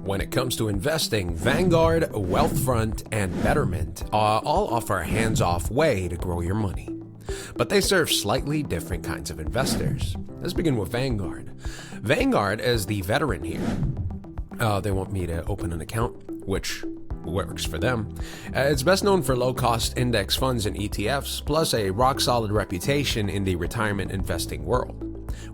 When it comes to investing, Vanguard, Wealthfront, and Betterment all offer a hands-off way to grow your money. But they serve slightly different kinds of investors. Let's begin with Vanguard. Vanguard is the veteran here. They want me to open an account, which works for them. It's best known for low-cost index funds and ETFs, plus a rock-solid reputation in the retirement investing world.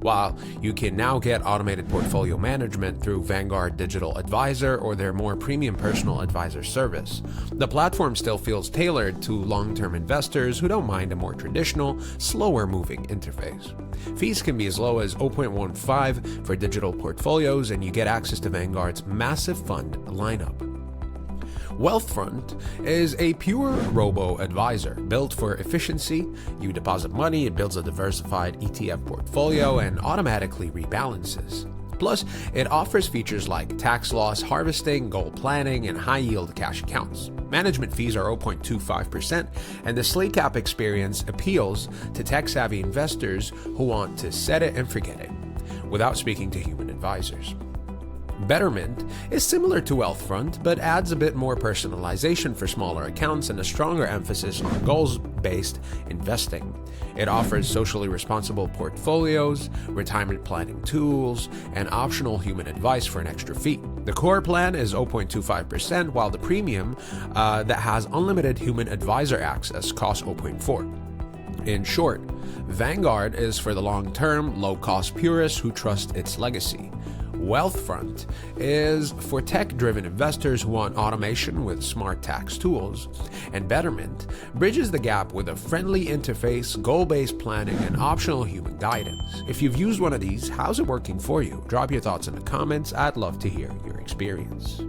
While you can now get automated portfolio management through Vanguard Digital Advisor or their more premium personal advisor service, the platform still feels tailored to long-term investors who don't mind a more traditional, slower-moving interface. Fees can be as low as 0.15 for digital portfolios, and you get access to Vanguard's massive fund lineup. Wealthfront is a pure robo-advisor built for efficiency. You deposit money, it builds a diversified ETF portfolio, and automatically rebalances. Plus, it offers features like tax loss harvesting, goal planning, and high-yield cash accounts. Management fees are 0.25%, and the sleek app experience appeals to tech-savvy investors who want to set it and forget it without speaking to human advisors. Betterment is similar to Wealthfront, but adds a bit more personalization for smaller accounts and a stronger emphasis on goals-based investing. It offers socially responsible portfolios, retirement planning tools, and optional human advice for an extra fee. The core plan is 0.25%, while the premium that has unlimited human advisor access costs 0.4%. In short, Vanguard is for the long-term, low-cost purists who trust its legacy. Wealthfront is for tech-driven investors who want automation with smart tax tools, and Betterment bridges the gap with a friendly interface, goal-based planning, and optional human guidance. If you've used one of these, how's it working for you? Drop your thoughts in the comments. I'd love to hear your experience.